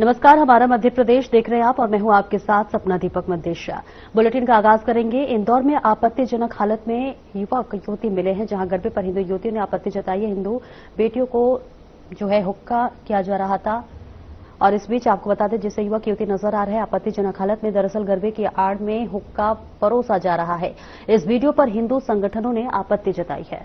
नमस्कार, हमारा मध्य प्रदेश देख रहे हैं आप और मैं हूं आपके साथ सपना दीपक मद्देशिया। बुलेटिन का आगाज करेंगे। इंदौर में आपत्तिजनक हालत में युवक युवती मिले हैं, जहां गरबे पर हिंदू युवतियों ने आपत्ति जताई है। हिंदू बेटियों को जो है हुक्का किया जा रहा था और इस बीच आपको बता दें, जिससे युवक युवती नजर आ रहे हैं आपत्तिजनक हालत में, दरअसल गरबे की आड़ में हुक्का परोसा जा रहा है। इस वीडियो पर हिंदू संगठनों ने आपत्ति जताई है।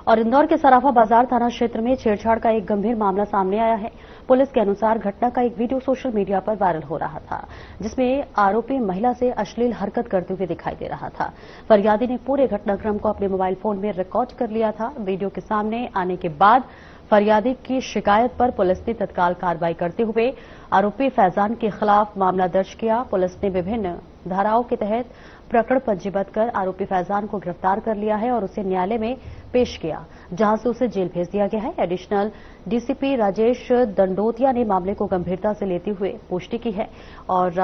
और इंदौर के सराफा बाजार थाना क्षेत्र में छेड़छाड़ का एक गंभीर मामला सामने आया है। पुलिस के अनुसार घटना का एक वीडियो सोशल मीडिया पर वायरल हो रहा था, जिसमें आरोपी महिला से अश्लील हरकत करते हुए दिखाई दे रहा था। फरियादी ने पूरे घटनाक्रम को अपने मोबाइल फोन में रिकॉर्ड कर लिया था। वीडियो के सामने आने के बाद फरियादी की शिकायत पर पुलिस ने तत्काल कार्रवाई करते हुए आरोपी फैजान के खिलाफ मामला दर्ज किया। पुलिस ने विभिन्न धाराओं के तहत प्रकरण पंजीबद्ध कर आरोपी फैजान को गिरफ्तार कर लिया है और उसे न्यायालय में पेश किया, जहां से उसे जेल भेज दिया गया है। एडिशनल डीसीपी राजेश दंडोतिया ने मामले को गंभीरता से लेते हुए पुष्टि की है और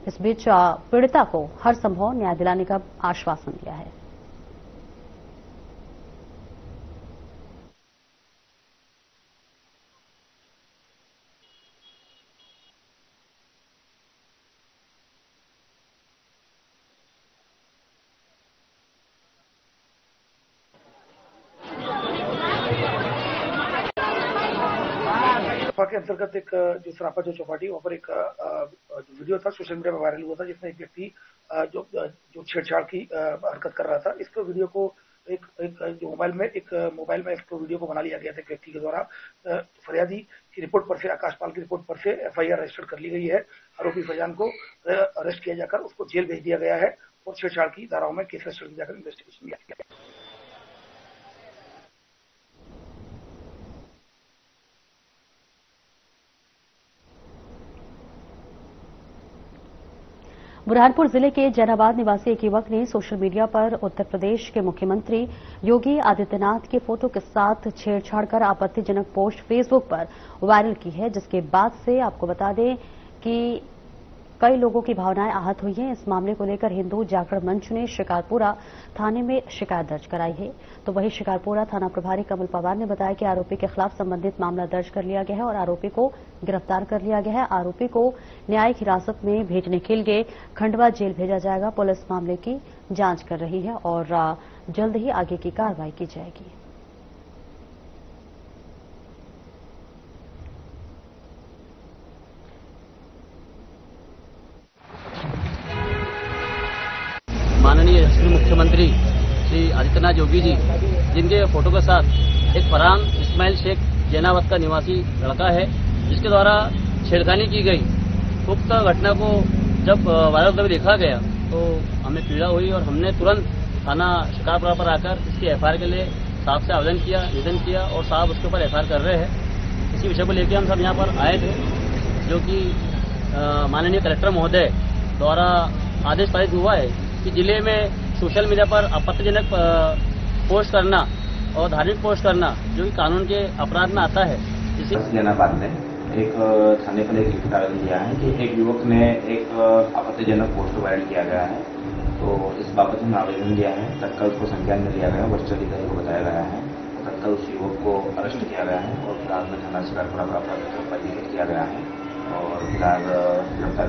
इस बीच पीड़िता को हर संभव न्याय दिलाने का आश्वासन दिया है। के अंतर्गत एक जो सराफा जो चौपाटी वहां पर एक जो वीडियो था सोशल मीडिया में वायरल हुआ था, जिसमें एक व्यक्ति जो छेड़छाड़ की हरकत कर रहा था। इसको वीडियो को एक जो मोबाइल में इसको वीडियो को बना लिया गया था एक व्यक्ति के द्वारा। फरियादी की रिपोर्ट पर से, आकाश पाल की रिपोर्ट पर से एफआईआर रजिस्टर कर ली गई है। आरोपी फैजान को अरेस्ट किया जाकर उसको जेल भेज दिया गया है और छेड़छाड़ की धाराओं में केस रजिस्टर किया जाकर इन्वेस्टिगेशन किया गया। बुरहानपुर जिले के जैनाबाद निवासी एक युवक ने सोशल मीडिया पर उत्तर प्रदेश के मुख्यमंत्री योगी आदित्यनाथ की फोटो के साथ छेड़छाड़ कर आपत्तिजनक पोस्ट फेसबुक पर वायरल की है, जिसके बाद से आपको बता दें कि कई लोगों की भावनाएं आहत हुई हैं। इस मामले को लेकर हिंदू जागरण मंच ने शिकारपुरा थाने में शिकायत दर्ज कराई है। तो वहीं शिकारपुरा थाना प्रभारी कमल पवार ने बताया कि आरोपी के खिलाफ संबंधित मामला दर्ज कर लिया गया है और आरोपी को गिरफ्तार कर लिया गया है। आरोपी को न्यायिक हिरासत में भेजने के लिए खंडवा जेल भेजा जाएगा। पुलिस मामले की जांच कर रही है और जल्द ही आगे की कार्रवाई की जाएगी। माननीय मुख्यमंत्री श्री आदित्यनाथ योगी जी, जिनके फोटो के साथ एक फरहान इस्माइल शेख जैनाबाद का निवासी लड़का है, जिसके द्वारा छेड़खानी की गई। उक्त घटना को जब वायरल में देखा गया तो हमें पीड़ा हुई और हमने तुरंत थाना शिकारपुरा पर आकर इसकी एफआईआर के लिए साहब से आवेदन किया, निवेदन किया और साहब उसके ऊपर एफआईआर कर रहे हैं। इसी विषय को लेकर हम सब यहाँ पर आए थे, जो कि माननीय कलेक्टर महोदय द्वारा आदेश पारित हुआ है कि जिले में सोशल मीडिया पर आपत्तिजनक पोस्ट करना और धार्मिक पोस्ट करना जो कि कानून के अपराध में आता है। इसी जैनाबाद में एक थाने पर एक लिखित आवेदन दिया है कि एक युवक ने एक आपत्तिजनक पोस्ट वायरल किया गया है, तो इस बाबत में आवेदन दिया है। तत्काल उसको संज्ञान में लिया गया, वरिष्ठ अधिकारी को बताया गया है। तत्काल उस युवक को अरेस्ट किया गया है और फिलहाल में थाना शिकारपुरा का अपराध पंजीकृत किया गया है और फिलहाल गिरफ्तार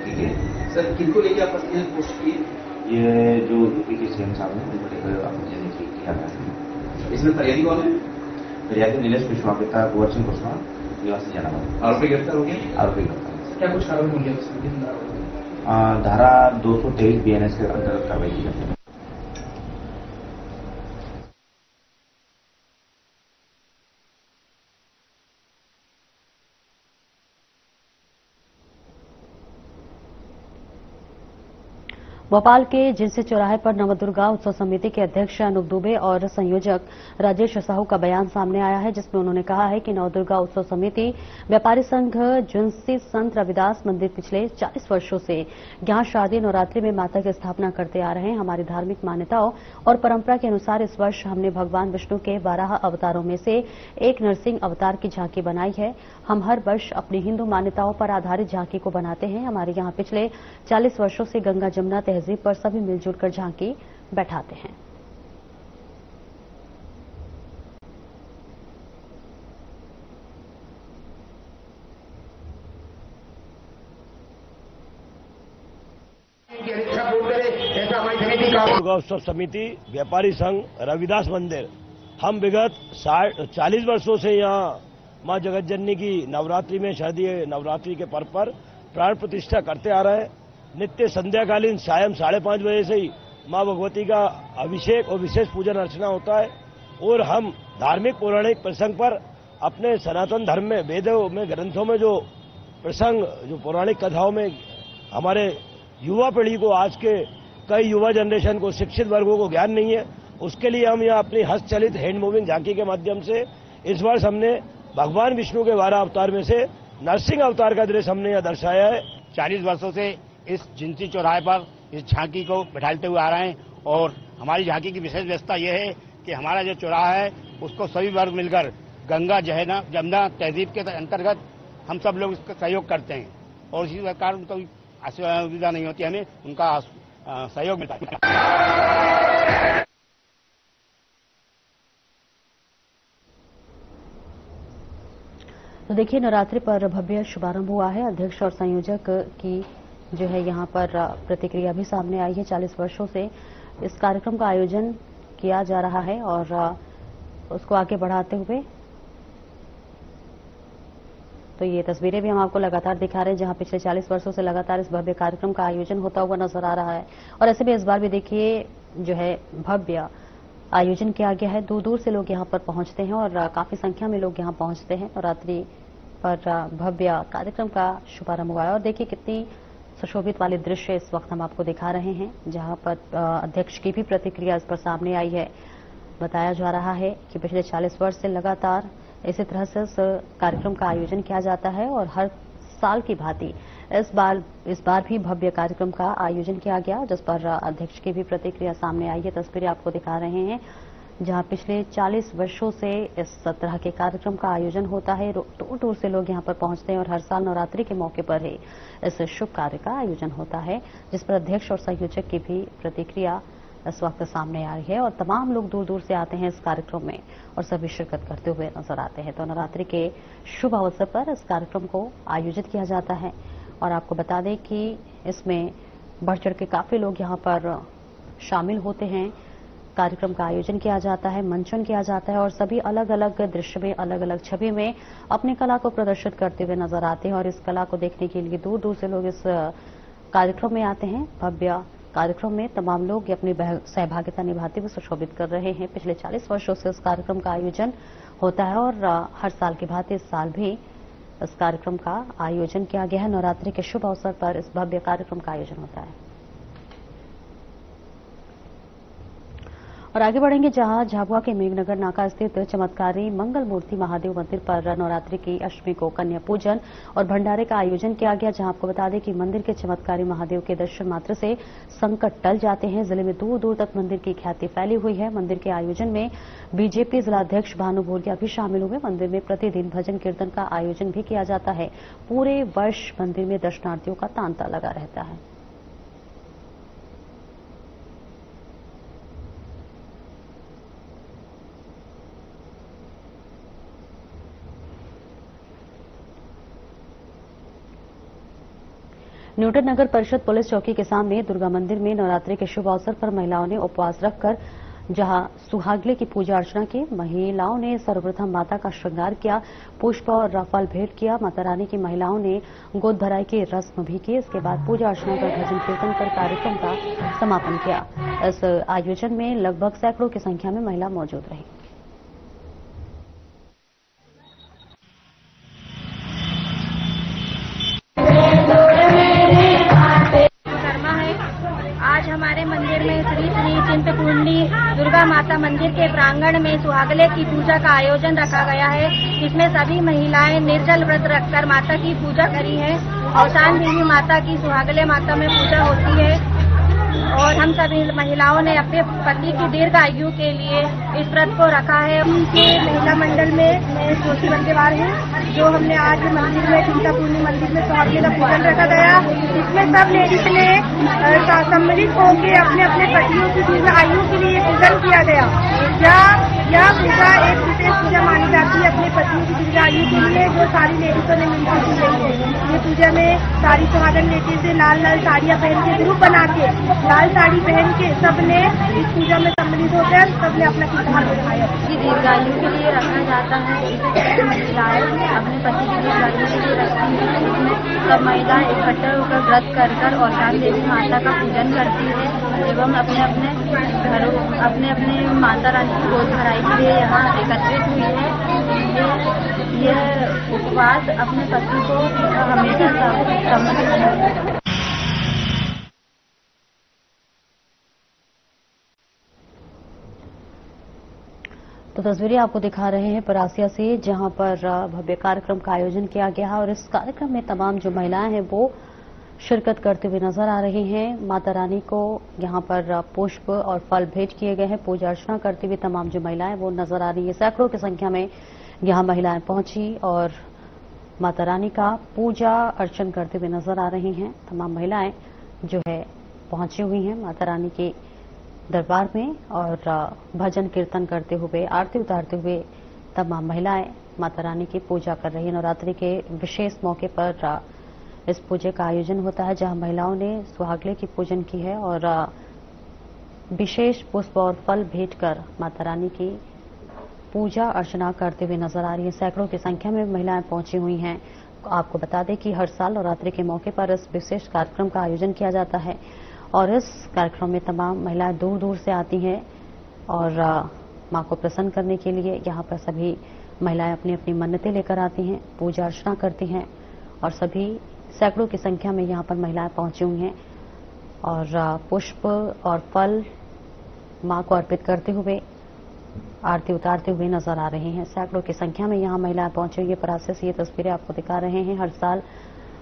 की गई। सर, किनको लेके आपत्तिजनक पोस्ट की? ये जो यूपी के सीएम साहब ने उनको लेकर आपत्तिजनक किया गया है। इसमें फरियादी कौन है? फरियादी नीलेश कुशवाहा, पिता कुंवर सिंह कुशवाहा, निवासी जैनाबाद। आरोपी गिरफ्तार हो गया? आरोपी गिरफ्तार। क्या कुछ कारण होंगे उसमें? धारा 223 बीएनएस के अंतर्गत कार्रवाई की जाती है। भोपाल के जिनसी चौराहे पर नवदुर्गा उत्सव समिति के अध्यक्ष अनूप दुबे और संयोजक राजेश साहू का बयान सामने आया है, जिसमें उन्होंने कहा है कि नवदुर्गा उत्सव समिति व्यापारी संघ जिनसी संत रविदास मंदिर पिछले 40 वर्षों से यहां शारदीय नवरात्रि में माता की स्थापना करते आ रहे हैं। हमारी धार्मिक मान्यताओं और परंपरा के अनुसार इस वर्ष हमने भगवान विष्णु के 12 अवतारों में से एक नरसिंह अवतार की झांकी बनाई है। हम हर वर्ष अपनी हिंदू मान्यताओं पर आधारित झांकी को बनाते हैं। हमारे यहाँ पिछले 40 वर्षों से गंगा जमुना तहजीब पर सभी मिलजुल कर झांकी बैठाते हैं। दुर्गा उत्सव समिति व्यापारी संघ रविदास मंदिर, हम विगत 40 वर्षों से यहाँ मां जगत जननी की नवरात्रि में शारदीय नवरात्रि के पर्व पर प्राण प्रतिष्ठा करते आ रहे हैं। नित्य संध्याकालीन सायं 5:30 बजे से ही मां भगवती का अभिषेक और विशेष पूजन अर्चना होता है और हम धार्मिक पौराणिक प्रसंग पर अपने सनातन धर्म में वेदों में ग्रंथों में जो प्रसंग जो पौराणिक कथाओं में हमारे युवा पीढ़ी को, आज के कई युवा जनरेशन को, शिक्षित वर्गों को ज्ञान नहीं है, उसके लिए हम यहाँ अपनी हस्तचलित हैंड मूविंग झांकी के माध्यम से इस वर्ष हमने भगवान विष्णु के 12 अवतार में से नरसिंह अवतार का दृश्य हमने यहाँ दर्शाया है। 40 वर्षों से इस जिनसी चौराहे पर इस झांकी को बैठाते हुए आ रहे हैं और हमारी झांकी की विशेष व्यवस्था यह है कि हमारा जो चौराहा है उसको सभी वर्ग मिलकर गंगा जमुना तहजीब के अंतर्गत हम सब लोग इसका सहयोग करते हैं और इसी प्रकार उनको असुविधा नहीं होती, हमें उनका सहयोग मिलता है। तो देखिए, नवरात्रि पर भव्य शुभारंभ हुआ है। अध्यक्ष और संयोजक की जो है यहाँ पर प्रतिक्रिया भी सामने आई है। 40 वर्षों से इस कार्यक्रम का आयोजन किया जा रहा है और उसको आगे बढ़ाते हुए तो ये तस्वीरें भी हम आपको लगातार दिखा रहे हैं, जहां पिछले 40 वर्षों से लगातार इस भव्य कार्यक्रम का आयोजन होता हुआ नजर आ रहा है। और ऐसे में इस बार भी देखिए जो है भव्य आयोजन किया गया है। दूर दूर से लोग यहां पर पहुंचते हैं और काफी संख्या में लोग यहां पहुंचते हैं। नवरात्रि पर भव्य कार्यक्रम का शुभारंभ हुआ है और देखिए कितनी सुशोभित वाले दृश्य इस वक्त हम आपको दिखा रहे हैं, जहां पर अध्यक्ष की भी प्रतिक्रिया इस पर सामने आई है। बताया जा रहा है कि पिछले 40 वर्ष से लगातार इसी तरह से इस कार्यक्रम का आयोजन किया जाता है और हर साल की भांति इस बार भी भव्य कार्यक्रम का आयोजन किया गया, जिस पर अध्यक्ष की भी प्रतिक्रिया सामने आई है। तस्वीरें आपको दिखा रहे हैं, जहां पिछले 40 वर्षों से इस तरह के कार्यक्रम का आयोजन होता है। दूर दूर से लोग यहां पर पहुंचते हैं और हर साल नवरात्रि के मौके पर ही इस शुभ कार्य का आयोजन होता है, जिस पर अध्यक्ष और संयोजक की भी प्रतिक्रिया इस वक्त सामने आ रही है। और तमाम लोग दूर दूर से आते हैं इस कार्यक्रम में और सभी शिरकत करते हुए नजर आते हैं। तो नवरात्रि के शुभ अवसर पर इस कार्यक्रम को आयोजित किया जाता है और आपको बता दें कि इसमें बढ़ चढ़ के काफी लोग यहां पर शामिल होते हैं। कार्यक्रम का आयोजन किया जाता है, मंचन किया जाता है और सभी अलग अलग दृश्य में, अलग अलग छवि में अपनी कला को प्रदर्शित करते हुए नजर आते हैं और इस कला को देखने के लिए दूर दूर से लोग इस कार्यक्रम में आते हैं। भव्य कार्यक्रम में तमाम लोग अपनी सहभागिता निभाते हुए सुशोभित कर रहे हैं। पिछले 40 वर्षों से इस कार्यक्रम का आयोजन होता है और हर साल की भांति इस साल भी इस कार्यक्रम का आयोजन किया गया है। नवरात्रि के शुभ अवसर पर इस भव्य कार्यक्रम का आयोजन होता है। और आगे बढ़ेंगे, जहां झाबुआ के मेघनगर नाका स्थित चमत्कारी मंगल मूर्ति महादेव मंदिर पर नवरात्रि की अष्टमी को कन्या पूजन और भंडारे का आयोजन किया गया। जहां आपको बता दें कि मंदिर के चमत्कारी महादेव के दर्शन मात्र से संकट टल जाते हैं। जिले में दूर दूर तक मंदिर की ख्याति फैली हुई है। मंदिर के आयोजन में बीजेपी जिलाध्यक्ष भानु भोलिया भी शामिल हुए। मंदिर में प्रतिदिन भजन कीर्तन का आयोजन भी किया जाता है। पूरे वर्ष मंदिर में दर्शनार्थियों का तांता लगा रहता है। न्यूटन नगर परिषद पुलिस चौकी के सामने दुर्गा मंदिर में नवरात्रि के शुभ अवसर पर महिलाओं ने उपवास रखकर जहां सुहागले की पूजा अर्चना की। महिलाओं ने सर्वप्रथम माता का श्रृंगार किया, पुष्प और फल भेंट किया। माता रानी की महिलाओं ने गोद भराई की रस्म भी की। इसके बाद पूजा अर्चना कर भजन कीर्तन कर कार्यक्रम का समापन किया। इस आयोजन में लगभग सैकड़ों की संख्या में महिला मौजूद रही। आज आज हमारे मंदिर में श्री श्री चिंतपूर्णी दुर्गा माता मंदिर के प्रांगण में सुहागले की पूजा का आयोजन रखा गया है, जिसमें सभी महिलाएं निर्जल व्रत रखकर माता की पूजा करी है। औसान देवी माता की सुहागले माता में पूजा होती है और हम सभी महिलाओं ने अपने पति की दीर्घ आयु के लिए इस व्रत को रखा है। उनके महिला मंडल में मैं ज्योति बंदेवार हूँ, जो हमने आज मंदिर में चिंतपूर्णी मंदिर में सुहागले का पूजन रखा गया। इसमें सब लेडीज ने सम्मिलित होकर अपने अपने पतियों की दीर्घ आयु के लिए पूजन किया गया। यह पूजा एक विशेष पूजा मानी जाती है अपने पतियों की दीर्घ आयु के लिए, जो सारी लेडीजों ने मिलकर की गई है। ये पूजा में सारी सुहागन लेडीज लाल लाल साड़ियाँ पहन के ग्रुप बना के लाल साड़ी पहन के सबने इस पूजा में सम्मिलित होकर सबने अपना किरदार निभाया। दीर्घायु के लिए रखा जाता है। इसे महिलाएं अपने पति की दीर्घायु के लिए रखती हैं। इसमें सब महिलाएं इकट्ठे होकर व्रत कर औसान देवी माता का पूजन करती है एवं अपने अपने घरों अपने माता रानी की गोद भराई के लिए यहाँ एकत्रित हुई है। ये उपवास अपने पति को हमेशा समर्पित है। तो तस्वीरें आपको दिखा रहे हैं परासिया से, जहां पर भव्य कार्यक्रम का आयोजन किया गया है और इस कार्यक्रम में तमाम जो महिलाएं हैं वो शिरकत करते हुए नजर आ रही हैं। माता रानी को यहां पर पुष्प और फल भेंट किए गए हैं। पूजा अर्चना करती हुई तमाम जो महिलाएं वो नजर आ रही है। सैकड़ों की संख्या में यहां महिलाएं पहुंची और माता रानी का पूजा अर्चन करते हुए नजर आ रही हैं। तमाम महिलाएं जो है पहुंची हुई हैं माता रानी के दरबार में और भजन कीर्तन करते हुए आरती उतारते हुए तमाम महिलाएं माता रानी की पूजा कर रही हैं। नवरात्रि के विशेष मौके पर इस पूजा का आयोजन होता है, जहां महिलाओं ने सुहागले की पूजन की है और विशेष पुष्प और फल भेंट कर माता रानी की पूजा अर्चना करते हुए नजर आ रही है। सैकड़ों की संख्या में महिलाएं पहुंची हुई हैं। आपको बता दें कि हर साल नवरात्रि के मौके पर इस विशेष कार्यक्रम का आयोजन किया जाता है और इस कार्यक्रम में तमाम महिलाएं दूर दूर से आती हैं और मां को प्रसन्न करने के लिए यहाँ पर सभी महिलाएं अपनी अपनी मन्नतें लेकर आती हैं, पूजा अर्चना करती हैं और सभी सैकड़ों की संख्या में यहाँ पर महिलाएं पहुंची हुई हैं और पुष्प और फल मां को अर्पित करते हुए आरती उतारते हुए नजर आ रहे हैं। सैकड़ों की संख्या में यहाँ महिलाएं पहुंची हुई है। परासिया से ये तस्वीरें आपको दिखा रहे हैं। हर साल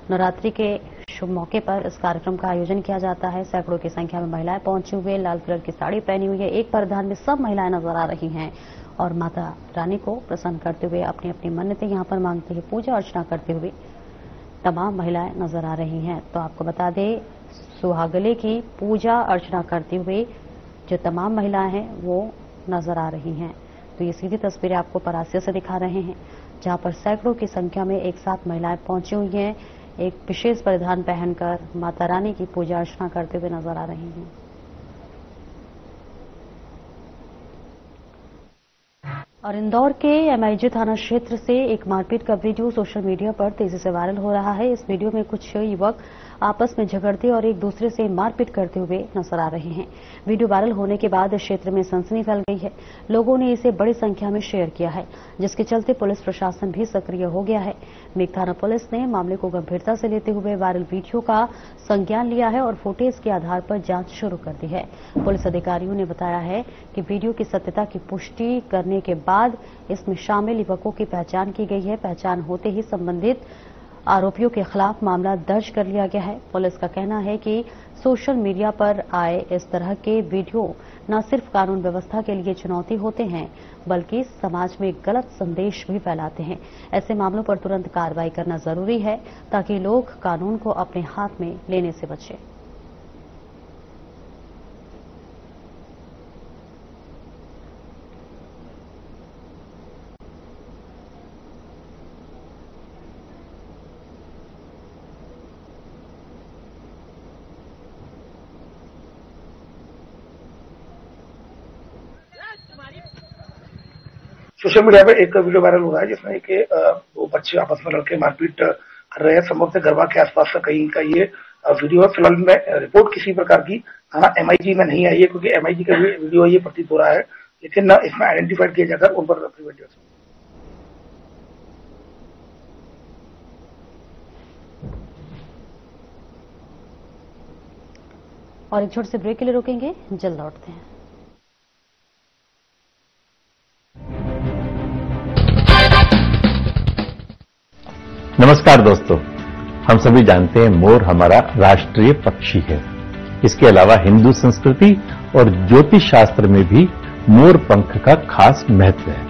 नवरात्रि के शुभ मौके पर इस कार्यक्रम का आयोजन किया जाता है। सैकड़ों की संख्या में महिलाएं पहुंची हुई है। लाल कलर की साड़ी पहनी हुई है। एक परिधान में सब महिलाएं नजर आ रही हैं और माता रानी को प्रसन्न करते हुए अपनी अपनी मन्नतें यहाँ पर मांगते हुए पूजा अर्चना करते हुए तमाम महिलाएं नजर आ रही हैं। तो आपको बता दें, सुहागले की पूजा अर्चना करते हुए जो तमाम महिलाएं हैं वो नजर आ रही हैं। तो ये सीधी तस्वीरें आपको परासिया से दिखा रहे हैं, जहां पर सैकड़ों की संख्या में एक साथ महिलाएं पहुंची हुई हैं। एक विशेष परिधान पहनकर माता रानी की पूजा अर्चना करते हुए नजर आ रही हैं। और इंदौर के एमआईजी थाना क्षेत्र से एक मारपीट का वीडियो सोशल मीडिया पर तेजी से वायरल हो रहा है। इस वीडियो में कुछ युवक आपस में झगड़ते और एक दूसरे से मारपीट करते हुए नजर आ रहे हैं। वीडियो वायरल होने के बाद क्षेत्र में सनसनी फैल गई है। लोगों ने इसे बड़ी संख्या में शेयर किया है, जिसके चलते पुलिस प्रशासन भी सक्रिय हो गया है। मेघ थाना पुलिस ने मामले को गंभीरता से लेते हुए वायरल वीडियो का संज्ञान लिया है और फुटेज के आधार पर जांच शुरू कर दी है। पुलिस अधिकारियों ने बताया है कि वीडियो की सत्यता की पुष्टि करने के बाद इसमें शामिल युवकों की पहचान की गई है। पहचान होते ही संबंधित आरोपियों के खिलाफ मामला दर्ज कर लिया गया है। पुलिस का कहना है कि सोशल मीडिया पर आए इस तरह के वीडियो न सिर्फ कानून व्यवस्था के लिए चुनौती होते हैं, बल्कि समाज में गलत संदेश भी फैलाते हैं। ऐसे मामलों पर तुरंत कार्रवाई करना जरूरी है ताकि लोग कानून को अपने हाथ में लेने से बचें। सोशल मीडिया पे एक वीडियो वायरल हो रहा है जिसमें कि दो बच्चे आपस में लड़के मारपीट कर रहे हैं। संभवतः गरबा के आसपास का कहीं का ये वीडियो है। फिलहाल में रिपोर्ट किसी प्रकार की थाना एमआईजी में नहीं आई है, क्योंकि एमआईजी का वीडियो ये प्रतीत हो रहा है, लेकिन इसमें आइडेंटिफाइड किया जाकर उन पर प्रिवेंटिव और एक छोटे से ब्रेक के लिए रुकेंगे, जल्द लौटते हैं। नमस्कार दोस्तों, हम सभी जानते हैं मोर हमारा राष्ट्रीय पक्षी है। इसके अलावा हिंदू संस्कृति और ज्योतिष शास्त्र में भी मोर पंख का खास महत्व है।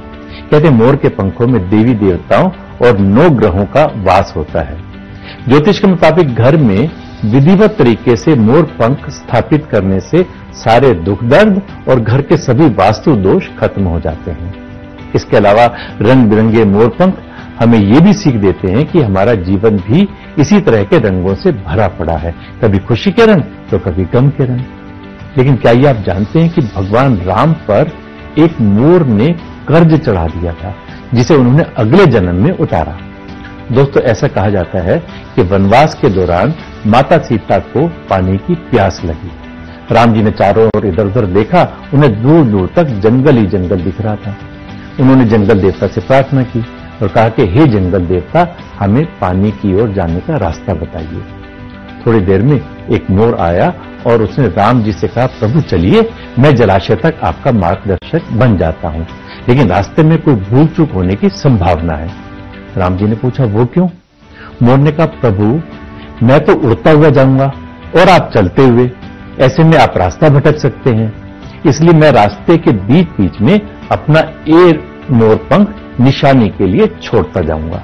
कहते हैं मोर के पंखों में देवी देवताओं और 9 ग्रहों का वास होता है। ज्योतिष के मुताबिक घर में विधिवत तरीके से मोर पंख स्थापित करने से सारे दुख दर्द और घर के सभी वास्तु दोष खत्म हो जाते हैं। इसके अलावा रंग बिरंगे मोर पंख हमें ये भी सीख देते हैं कि हमारा जीवन भी इसी तरह के रंगों से भरा पड़ा है, कभी खुशी के रंग तो कभी गम के रंग। लेकिन क्या ये आप जानते हैं कि भगवान राम पर एक मोर ने कर्ज चढ़ा दिया था, जिसे उन्होंने अगले जन्म में उतारा। दोस्तों, ऐसा कहा जाता है कि वनवास के दौरान माता सीता को पानी की प्यास लगी। राम जी ने चारों ओर इधर उधर देखा, उन्हें दूर दूर तक जंगल ही जंगल दिख रहा था। उन्होंने जंगल देवता से प्रार्थना की और कहा कि हे जंगल देवता, हमें पानी की ओर जाने का रास्ता बताइए। थोड़ी देर में एक मोर आया और उसने राम जी से कहा, प्रभु चलिए, मैं जलाशय तक आपका मार्गदर्शक बन जाता हूं, लेकिन रास्ते में कोई भूल चूक होने की संभावना है। राम जी ने पूछा, वो क्यों? मोर ने कहा, प्रभु मैं तो उड़ता हुआ जाऊंगा और आप चलते हुए, ऐसे में आप रास्ता भटक सकते हैं, इसलिए मैं रास्ते के बीच बीच में अपना मोर पंख निशानी के लिए छोड़ता जाऊंगा।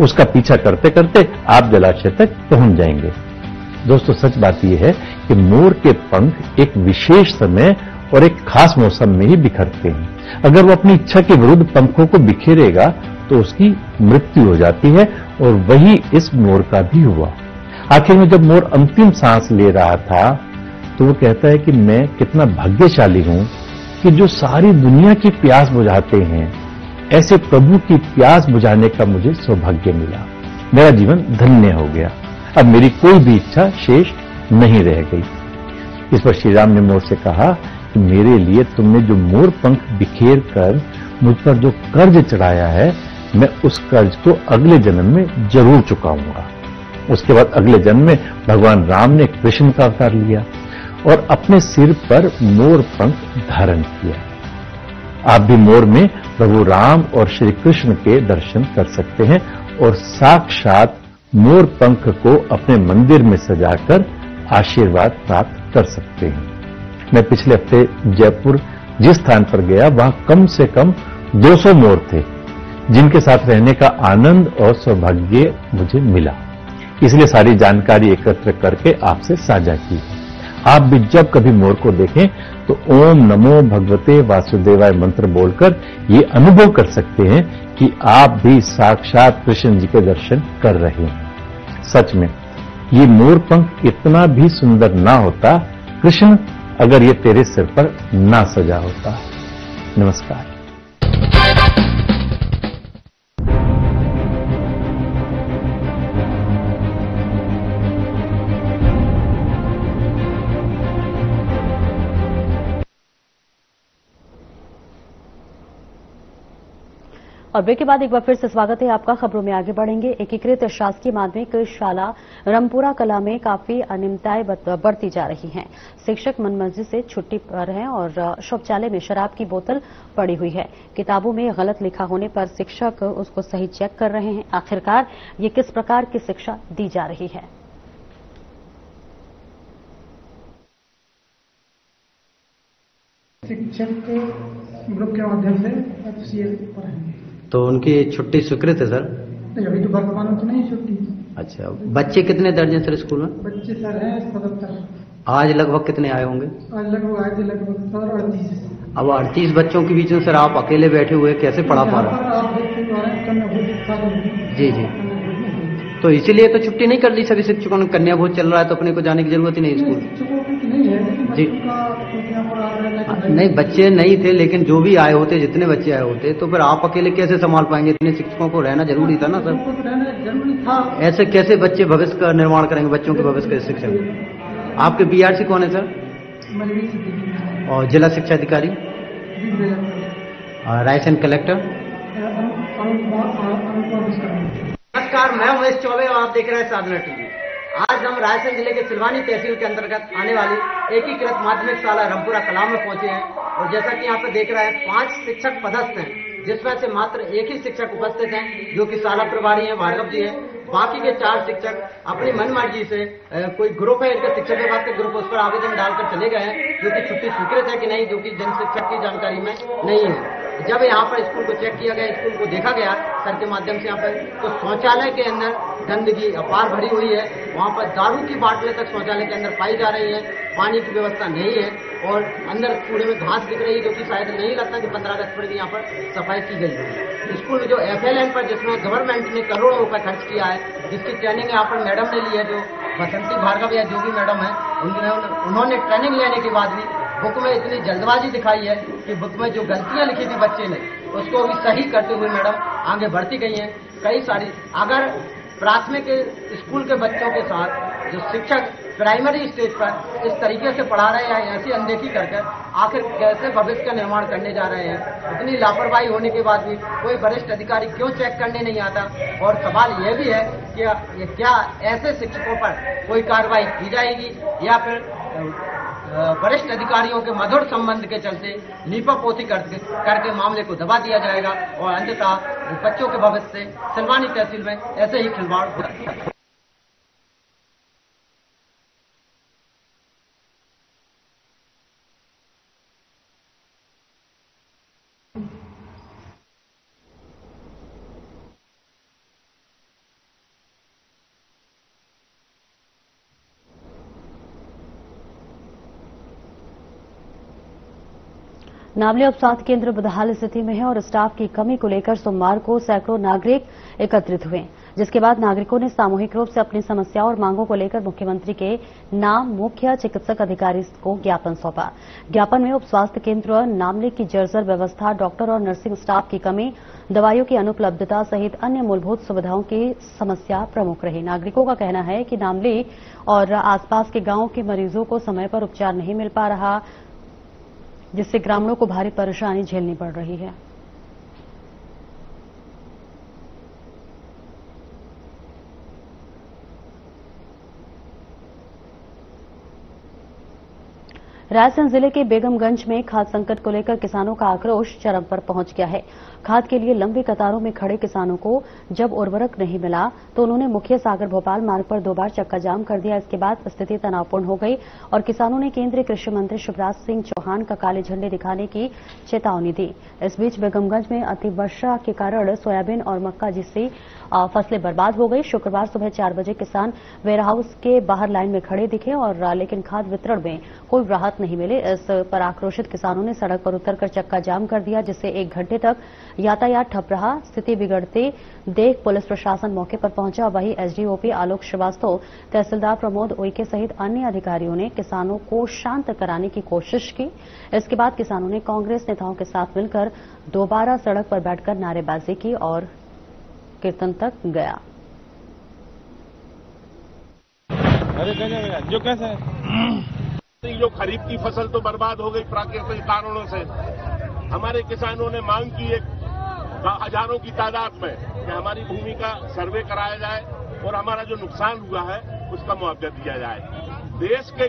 उसका पीछा करते करते आप जलाशय तक पहुंच जाएंगे। दोस्तों, सच बात यह है कि मोर के पंख एक विशेष समय और एक खास मौसम में ही बिखरते हैं। अगर वो अपनी इच्छा के विरुद्ध पंखों को बिखेरेगा तो उसकी मृत्यु हो जाती है, और वही इस मोर का भी हुआ। आखिर में जब मोर अंतिम सांस ले रहा था तो वो कहता है कि मैं कितना भाग्यशाली हूं कि जो सारी दुनिया की प्यास बुझाते हैं, ऐसे प्रभु की प्यास बुझाने का मुझे सौभाग्य मिला। मेरा जीवन धन्य हो गया, अब मेरी कोई भी इच्छा शेष नहीं रह गई। इस पर श्री राम ने मोर से कहा कि मेरे लिए तुमने जो मोर पंख बिखेर कर मुझ पर जो कर्ज चढ़ाया है, मैं उस कर्ज को अगले जन्म में जरूर चुकाऊंगा। उसके बाद अगले जन्म में भगवान राम ने कृष्ण का अवतार लिया और अपने सिर पर मोर पंख धारण किया। आप भी मोर में प्रभु राम और श्री कृष्ण के दर्शन कर सकते हैं और साक्षात मोर पंख को अपने मंदिर में सजाकर आशीर्वाद प्राप्त कर सकते हैं। मैं पिछले हफ्ते जयपुर जिस स्थान पर गया, वहां कम से कम 200 मोर थे, जिनके साथ रहने का आनंद और सौभाग्य मुझे मिला। इसलिए सारी जानकारी एकत्र करके आपसे साझा की है। आप भी जब कभी मोर को देखें तो ओम नमो भगवते वासुदेवाय मंत्र बोलकर ये अनुभव कर सकते हैं कि आप भी साक्षात कृष्ण जी के दर्शन कर रहे हैं। सच में ये मोर पंख इतना भी सुंदर ना होता कृष्ण अगर ये तेरे सिर पर ना सजा होता। नमस्कार। और ब्रेक के बाद एक बार फिर से स्वागत है आपका। खबरों में आगे बढ़ेंगे। एकीकृत शासकीय माध्यमिक शाला रामपुरा कला में काफी अनियमितताएं बढ़ती जा रही हैं। शिक्षक मनमर्जी से छुट्टी पर हैं और शौचालय में शराब की बोतल पड़ी हुई है। किताबों में गलत लिखा होने पर शिक्षक उसको सही चेक कर रहे हैं। आखिरकार ये किस प्रकार की शिक्षा दी जा रही है? शिक्षक ग्रुप के माध्यम से FCL पर है। तो उनकी छुट्टी स्वीकृत है सर? नहीं, अभी तो वर्तमान में तो नहीं छुट्टी। अच्छा, बच्चे कितने दर्ज हैं सर स्कूल में? बच्चे सर हैं 77। आज लगभग कितने आए होंगे? आज लगभग आए थे लगभग सर 38। अब 38 बच्चों के बीच में सर आप अकेले बैठे हुए कैसे पढ़ा पा रहे हैं? जी जी, तो इसीलिए तो छुट्टी नहीं कर दी सभी शिक्षकों ने। कन्या भोज चल रहा है तो अपने को जाने की जरूरत ही नहीं स्कूल। जी नहीं, बच्चे नहीं थे, लेकिन जो भी आए होते, जितने बच्चे आए होते, तो फिर आप अकेले कैसे संभाल पाएंगे? इतने शिक्षकों को रहना जरूरी था ना सर। ऐसे कैसे बच्चे भविष्य का निर्माण करेंगे, बच्चों के भविष्य के शिक्षक? आपके BRC कौन है सर? और जिला शिक्षा अधिकारी, रायसेन कलेक्टर? नमस्कार, मैं उमेश चौबे और आप देख रहे हैं साधना TV। आज हम रायसेन जिले के सिलवानी तहसील के अंतर्गत आने वाली एकीकृत माध्यमिक शाला रामपुरा कलाम में पहुंचे हैं और जैसा कि यहाँ पे देख रहे हैं 5 शिक्षक पदस्थ हैं, जिसमें से मात्र एक ही शिक्षक उपस्थित हैं जो कि शाला प्रभारी हैं भार्गव जी हैं। बाकी के 4 शिक्षक अपनी मनमर्जी से कोई ग्रुप है इनके शिक्षक विभाग के ग्रुप, उस पर आवेदन डालकर चले गए हैं जो कि छुट्टी स्वीकृत है कि नहीं, जो कि जन शिक्षक की जानकारी में नहीं है। जब यहाँ पर स्कूल को चेक किया गया, स्कूल को देखा गया सर के माध्यम से यहाँ पर, तो शौचालय के अंदर गंदगी अपार भरी हुई है। वहाँ पर दारू की बाटलें तक शौचालय के अंदर पाई जा रही है, पानी की व्यवस्था नहीं है और अंदर कूड़े में घास दिख रही है, जो कि शायद नहीं लगता कि 15 अगस्त पर भी यहाँ पर सफाई की गई है। स्कूल में जो FLN पर जिसमें गवर्नमेंट ने करोड़ों रुपए खर्च किया है, जिसकी ट्रेनिंग यहाँ पर मैडम ने ली है, जो बसंती भार्गव या जो भी मैडम है, उन्होंने ट्रेनिंग लेने के बाद भी बुक में इतनी जल्दबाजी दिखाई है कि बुक में जो गलतियां लिखी थी बच्चे ने उसको भी सही करते हुए मैडम आगे बढ़ती गई हैं। कई सारी अगर प्राथमिक स्कूल के बच्चों के साथ जो शिक्षक प्राइमरी स्टेज पर इस तरीके से पढ़ा रहे हैं, ऐसी अनदेखी करके आखिर कैसे भविष्य का निर्माण करने जा रहे हैं। इतनी लापरवाही होने के बाद भी कोई वरिष्ठ अधिकारी क्यों चेक करने नहीं आता। और सवाल यह भी है कि क्या ऐसे शिक्षकों पर कोई कार्रवाई की जाएगी या फिर वरिष्ठ अधिकारियों के मधुर संबंध के चलते लीपापोती करके मामले को दबा दिया जाएगा और अंततः बच्चों के भविष्य से सिलवानी तहसील में ऐसे ही खिलवाड़ होगा। नामली उपस्वास्थ्य केंद्र बदहाल स्थिति में है और स्टाफ की कमी को लेकर सोमवार को सैकड़ों नागरिक एकत्रित हुए, जिसके बाद नागरिकों ने सामूहिक रूप से अपनी समस्याओं और मांगों को लेकर मुख्यमंत्री के नाम मुख्य चिकित्सक अधिकारी को ज्ञापन सौंपा। ज्ञापन में उपस्वास्थ्य केंद्र नामली की जर्जर व्यवस्था, डॉक्टर और नर्सिंग स्टाफ की कमी, दवाइयों की अनुपलब्धता सहित अन्य मूलभूत सुविधाओं की समस्या प्रमुख रही। नागरिकों का कहना है कि नामली और आसपास के गांवों के मरीजों को समय पर उपचार नहीं मिल पा रहा, जिससे ग्रामीणों को भारी परेशानी झेलनी पड़ रही है। रायसेन जिले के बेगमगंज में खाद संकट को लेकर किसानों का आक्रोश चरम पर पहुंच गया है। खाद के लिए लंबी कतारों में खड़े किसानों को जब उर्वरक नहीं मिला तो उन्होंने मुख्य सागर भोपाल मार्ग पर 2 बार चक्का जाम कर दिया। इसके बाद स्थिति तनावपूर्ण हो गई और किसानों ने केंद्रीय कृषि मंत्री शिवराज सिंह चौहान का काले झंडे दिखाने की चेतावनी दी। इस बीच बेगमगंज में अतिवर्षा के कारण सोयाबीन और मक्का जैसी फसलें बर्बाद हो गई। शुक्रवार सुबह 4 बजे किसान वेयरहाउस के बाहर लाइन में खड़े दिखे और लेकिन खाद वितरण में कोई राहत नहीं मिली। इस पर आक्रोशित किसानों ने सड़क पर उतरकर चक्का जाम कर दिया, जिससे 1 घंटे तक यातायात ठप रहा। स्थिति बिगड़ते देख पुलिस प्रशासन मौके पर पहुंचा। वहीं एसडीओपी आलोक श्रीवास्तव, तहसीलदार प्रमोद उइके सहित अन्य अधिकारियों ने किसानों को शांत कराने की कोशिश की। इसके बाद किसानों ने कांग्रेस नेताओं के साथ मिलकर दोबारा सड़क पर बैठकर नारेबाजी की और कीर्तन तक गया। जो कैसे जो खरीफ की फसल तो बर्बाद हो गई प्राकृतिक कारणों से। हमारे किसानों ने मांग की एक हजारों की तादाद में कि हमारी भूमि का सर्वे कराया जाए और हमारा जो नुकसान हुआ है उसका मुआवजा दिया जाए। देश के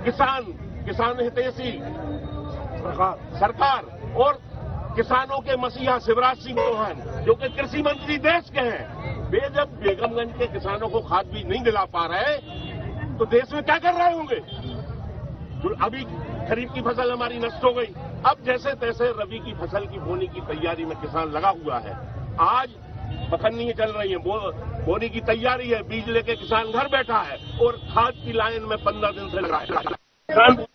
किसान हितैषी सरकार और किसानों के मसीहा शिवराज सिंह चौहान जो कि कृषि मंत्री देश के हैं, वे जब बेगमगंज के किसानों को खाद बीज नहीं दिला पा रहे तो देश में क्या कर रहे होंगे। जो अभी खरीफ की फसल हमारी नष्ट हो गई, अब जैसे तैसे रबी की फसल की बोनी की तैयारी में किसान लगा हुआ है। आज बखन्नी चल रही है, बोनी की तैयारी है, बीज लेके किसान घर बैठा है और खाद की लाइन में 15 दिन से लगा है।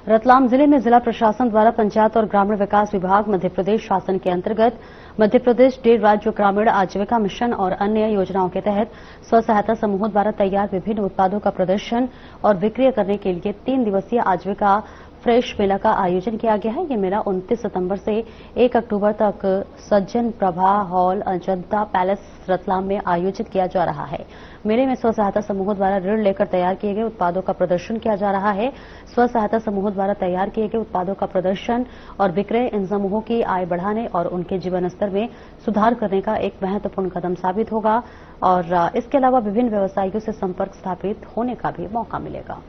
रतलाम जिले में जिला प्रशासन द्वारा पंचायत और ग्रामीण विकास विभाग मध्य प्रदेश शासन के अंतर्गत मध्य प्रदेश 1.5 राज्य ग्रामीण आजीविका मिशन और अन्य योजनाओं के तहत स्व सहायता समूहों द्वारा तैयार विभिन्न उत्पादों का प्रदर्शन और विक्रय करने के लिए 3 दिवसीय आजीविका फ्रेश मेला का आयोजन किया गया है। ये मेला 29 सितंबर से 1 अक्टूबर तक सज्जन प्रभा हॉल अजंता पैलेस रतलाम में आयोजित किया जा रहा है। मेले में स्व सहायता समूहों द्वारा ऋण लेकर तैयार किए गए उत्पादों का प्रदर्शन किया जा रहा है। स्व सहायता समूहों द्वारा तैयार किए गए उत्पादों का प्रदर्शन और विक्रय इन समूहों की आय बढ़ाने और उनके जीवन स्तर में सुधार करने का एक महत्वपूर्ण कदम साबित होगा और इसके अलावा विभिन्न व्यवसायियों से संपर्क स्थापित होने का भी मौका मिलेगा।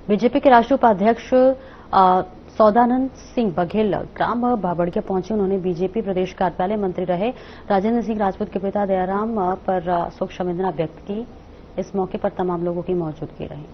बीजेपी के राष्ट्रीय उपाध्यक्ष सौदानंद सिंह बघेल ग्राम बाबड़िया पहुंचे। उन्होंने बीजेपी प्रदेश कार्यालय मंत्री रहे राजेंद्र सिंह राजपूत के पिता दयाराम पर शोक संवेदना व्यक्त की। इस मौके पर तमाम लोगों की मौजूदगी रही।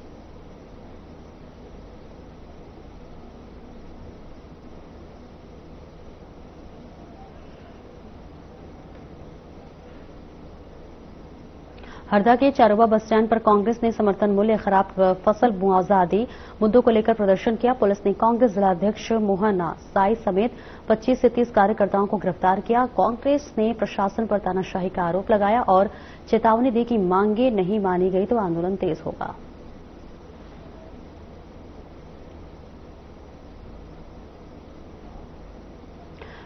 हरदा के चारोबा बस स्टैंड पर कांग्रेस ने समर्थन मूल्य, खराब फसल मुआवजा आदि मुद्दों को लेकर प्रदर्शन किया। पुलिस ने कांग्रेस जिलाध्यक्ष मोहन साई समेत 25 से 30 कार्यकर्ताओं को गिरफ्तार किया। कांग्रेस ने प्रशासन पर तानाशाही का आरोप लगाया और चेतावनी दी कि मांगे नहीं मानी गई तो आंदोलन तेज होगा।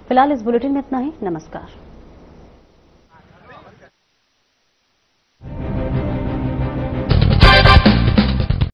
फिलहाल इस बुलेटिन में इतना ही। नमस्कार।